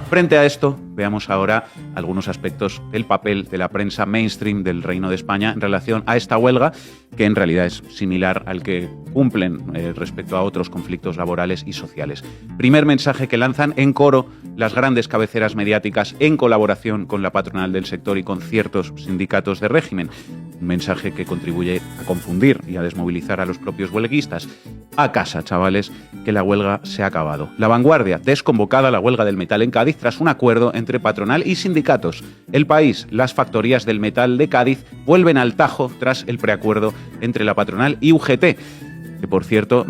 Frente a esto, veamos ahora algunos aspectos del papel de la prensa mainstream del Reino de España en relación a esta huelga, que en realidad es similar al que cumplen respecto a otros conflictos laborales y sociales. Primer mensaje que lanzan en coro las grandes cabeceras mediáticas en colaboración con la patronal del sector y con ciertos sindicatos de régimen. Un mensaje que contribuye a confundir y a desmovilizar a los propios huelguistas. A casa, chavales, que la huelga se ha acabado. La Vanguardia, desconvocada la huelga del metal en Cádiz tras un acuerdo entre patronal y sindicatos. El País, las factorías del metal de Cádiz vuelven al tajo tras el preacuerdo entre la patronal y UGT. Que por cierto,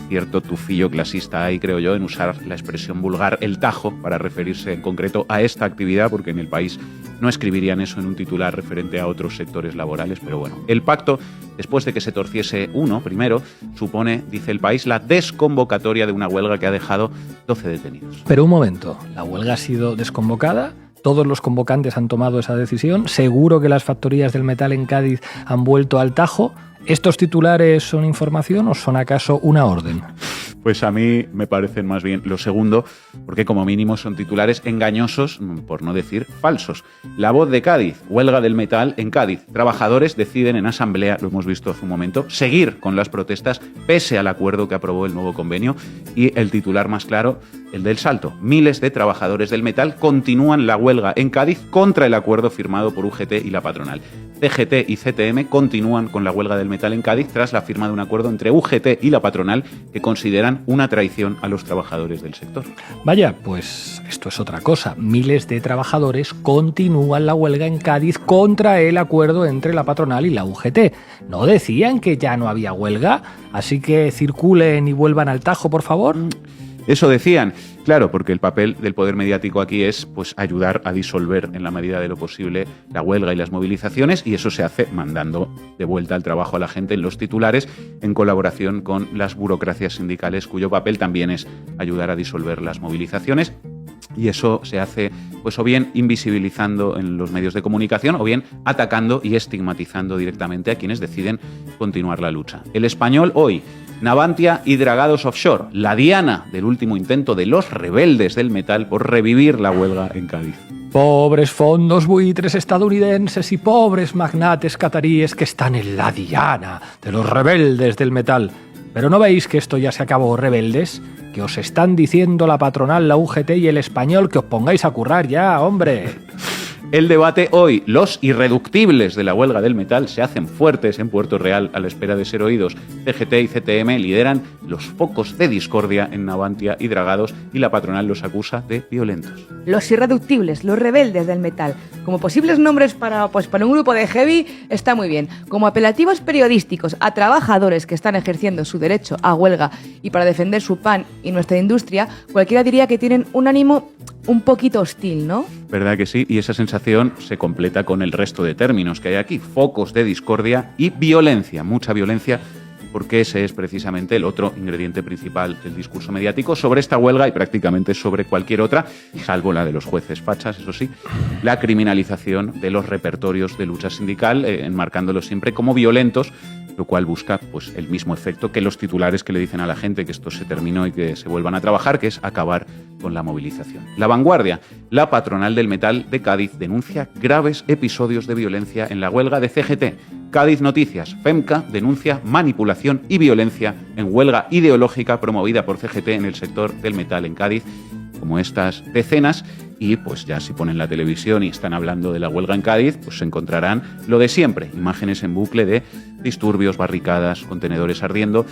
cierto tufillo clasista hay, creo yo, en usar la expresión vulgar el tajo para referirse en concreto a esta actividad, porque en El País no escribirían eso en un titular referente a otros sectores laborales, pero bueno. El pacto, después de que se torciese uno primero, supone, dice El País, la desconvocatoria de una huelga que ha dejado 12 detenidos. Pero un momento, ¿la huelga ha sido desconvocada? ¿Todos los convocantes han tomado esa decisión? ¿Seguro que las factorías del metal en Cádiz han vuelto al tajo? ¿Estos titulares son información o son acaso una orden? Pues a mí me parecen más bien lo segundo, porque como mínimo son titulares engañosos, por no decir falsos. La Voz de Cádiz, huelga del metal en Cádiz. Trabajadores deciden en asamblea, lo hemos visto hace un momento, seguir con las protestas pese al acuerdo que aprobó el nuevo convenio. Y el titular más claro, el del Salto. Miles de trabajadores del metal continúan la huelga en Cádiz contra el acuerdo firmado por UGT y la patronal. CGT y CTM continúan con la huelga del metal en Cádiz tras la firma de un acuerdo entre UGT y la patronal que consideran una traición a los trabajadores del sector. Vaya, pues esto es otra cosa. Miles de trabajadores continúan la huelga en Cádiz contra el acuerdo entre la patronal y la UGT. ¿No decían que ya no había huelga? Así que circulen y vuelvan al tajo, por favor. Eso decían, claro, porque el papel del poder mediático aquí es pues ayudar a disolver en la medida de lo posible la huelga y las movilizaciones, y eso se hace mandando de vuelta al trabajo a la gente en los titulares en colaboración con las burocracias sindicales, cuyo papel también es ayudar a disolver las movilizaciones. Y eso se hace, pues o bien invisibilizando en los medios de comunicación o bien atacando y estigmatizando directamente a quienes deciden continuar la lucha. El Español hoy, Navantia y Dragados Offshore, la diana del último intento de los rebeldes del metal por revivir la huelga en Cádiz. Pobres fondos buitres estadounidenses y pobres magnates cataríes que están en la diana de los rebeldes del metal. ¿Pero no veis que esto ya se acabó, rebeldes? Que os están diciendo la patronal, la UGT y el Español que os pongáis a currar ya, hombre. El debate hoy, los irreductibles de la huelga del metal se hacen fuertes en Puerto Real a la espera de ser oídos. CGT y CTM lideran los focos de discordia en Navantia y Dragados y la patronal los acusa de violentos. Los irreductibles, los rebeldes del metal. Como posibles nombres para un grupo de heavy está muy bien. Como apelativos periodísticos a trabajadores que están ejerciendo su derecho a huelga y para defender su pan y nuestra industria, cualquiera diría que tienen un ánimo un poquito hostil, ¿no? ¿Verdad que sí? Y esa sensación se completa con el resto de términos que hay aquí. Focos de discordia y violencia, mucha violencia, porque ese es precisamente el otro ingrediente principal del discurso mediático sobre esta huelga y prácticamente sobre cualquier otra, salvo la de los jueces fachas, eso sí, la criminalización de los repertorios de lucha sindical, enmarcándolos siempre como violentos, lo cual busca pues el mismo efecto que los titulares que le dicen a la gente que esto se terminó y que se vuelvan a trabajar, que es acabar con la movilización. La Vanguardia, la patronal del metal de Cádiz, denuncia graves episodios de violencia en la huelga de CGT. Cádiz Noticias, FEMCA denuncia manipulación y violencia en huelga ideológica promovida por CGT en el sector del metal en Cádiz, como estas decenas. Y pues ya si ponen la televisión y están hablando de la huelga en Cádiz, pues se encontrarán lo de siempre, imágenes en bucle de disturbios, barricadas, contenedores ardiendo,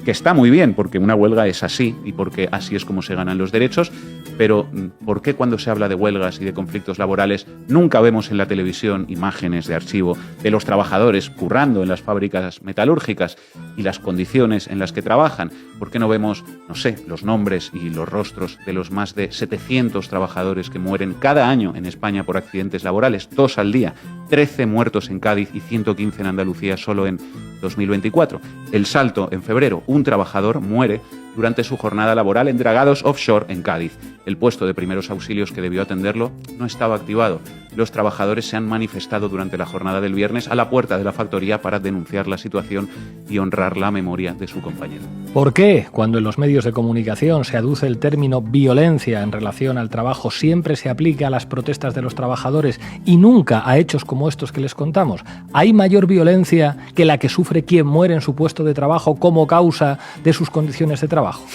que está muy bien porque una huelga es así y porque así es como se ganan los derechos, pero ¿por qué cuando se habla de huelgas y de conflictos laborales nunca vemos en la televisión imágenes de archivo de los trabajadores currando en las fábricas metalúrgicas y las condiciones en las que trabajan? ¿Por qué no vemos, no sé, los nombres y los rostros de los más de 700 trabajadores que mueren cada año en España por accidentes laborales? 2 al día, 13 muertos en Cádiz y 115 en Andalucía solo en 2024. El Salto, en febrero, un trabajador muere durante su jornada laboral en Dragados Offshore en Cádiz. El puesto de primeros auxilios que debió atenderlo no estaba activado. los trabajadores se han manifestado durante la jornada del viernes a la puerta de la factoría para denunciar la situación y honrar la memoria de su compañero. ¿Por qué, cuando en los medios de comunicación se aduce el término violencia en relación al trabajo, siempre se aplica a las protestas de los trabajadores y nunca a hechos como estos que les contamos? ¿Hay mayor violencia que la que sufre quien muere en su puesto de trabajo como causa de sus condiciones de trabajo?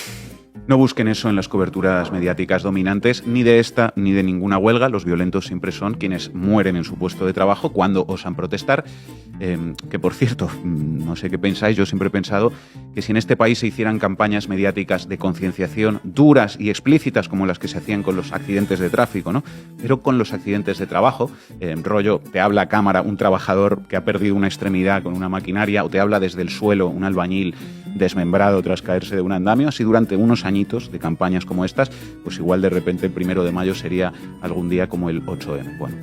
No busquen eso en las coberturas mediáticas dominantes, ni de esta ni de ninguna huelga. Los violentos siempre son quienes mueren en su puesto de trabajo cuando osan protestar. Que por cierto, no sé qué pensáis, yo siempre he pensado que si en este país se hicieran campañas mediáticas de concienciación duras y explícitas como las que se hacían con los accidentes de tráfico, ¿no? Pero con los accidentes de trabajo, rollo, te habla a cámara un trabajador que ha perdido una extremidad con una maquinaria, o te habla desde el suelo un albañil desmembrado tras caerse de un andamio, así durante unos añitos de campañas como estas, pues igual de repente el 1 de mayo sería algún día como el 8M. Bueno,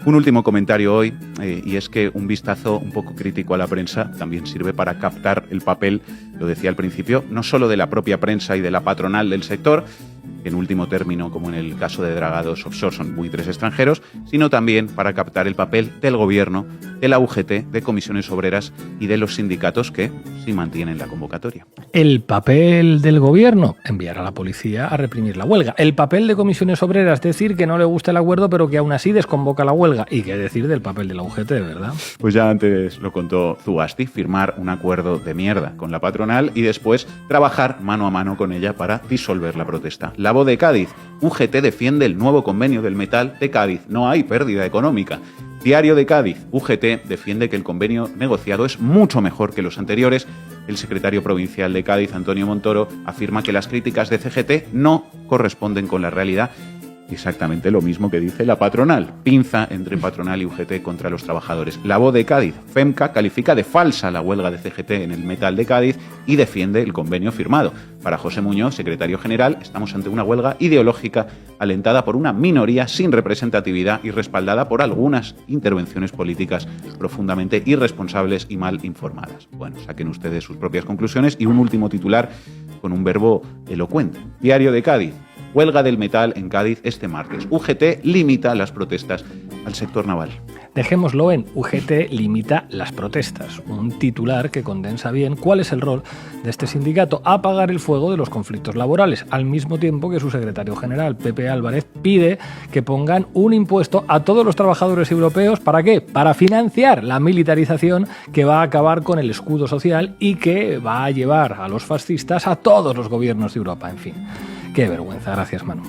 un último comentario hoy, y es que un vistazo un poco crítico a la prensa también sirve para captar el papel, lo decía al principio, no solo de la propia prensa y de la patronal del sector, que en último término, como en el caso de Dragados Offshore, son buitres extranjeros, sino también para captar el papel del gobierno, de la UGT, de comisiones obreras y de los sindicatos que sí mantienen la convocatoria. El papel del gobierno, enviar a la policía a reprimir la huelga. El papel de comisiones obreras, decir que no le gusta el acuerdo pero que aún así desconvoca la huelga. ¿Y qué decir del papel de la UGT, verdad? Pues ya antes lo contó Zugasti, firmar un acuerdo de mierda con la patronal y después trabajar mano a mano con ella para disolver la protesta. La Voz de Cádiz, UGT defiende el nuevo convenio del metal de Cádiz, no hay pérdida económica. Diario de Cádiz, UGT defiende que el convenio negociado es mucho mejor que los anteriores. El secretario provincial de Cádiz, Antonio Montoro, afirma que las críticas de CGT no corresponden con la realidad. Exactamente lo mismo que dice la patronal. Pinza entre patronal y UGT contra los trabajadores. La Voz de Cádiz, FEMCA, califica de falsa la huelga de CGT en el metal de Cádiz y defiende el convenio firmado. Para José Muñoz, secretario general, estamos ante una huelga ideológica alentada por una minoría sin representatividad y respaldada por algunas intervenciones políticas profundamente irresponsables y mal informadas. Bueno, saquen ustedes sus propias conclusiones. Y un último titular con un verbo elocuente. Diario de Cádiz. Huelga del metal en Cádiz este martes. UGT limita las protestas al sector naval. Dejémoslo en UGT limita las protestas, un titular que condensa bien cuál es el rol de este sindicato: apagar el fuego de los conflictos laborales, al mismo tiempo que su secretario general, Pepe Álvarez, pide que pongan un impuesto a todos los trabajadores europeos. ¿Para qué? Para financiar la militarización que va a acabar con el escudo social y que va a llevar a los fascistas a todos los gobiernos de Europa. En fin, qué vergüenza. Gracias, Manu.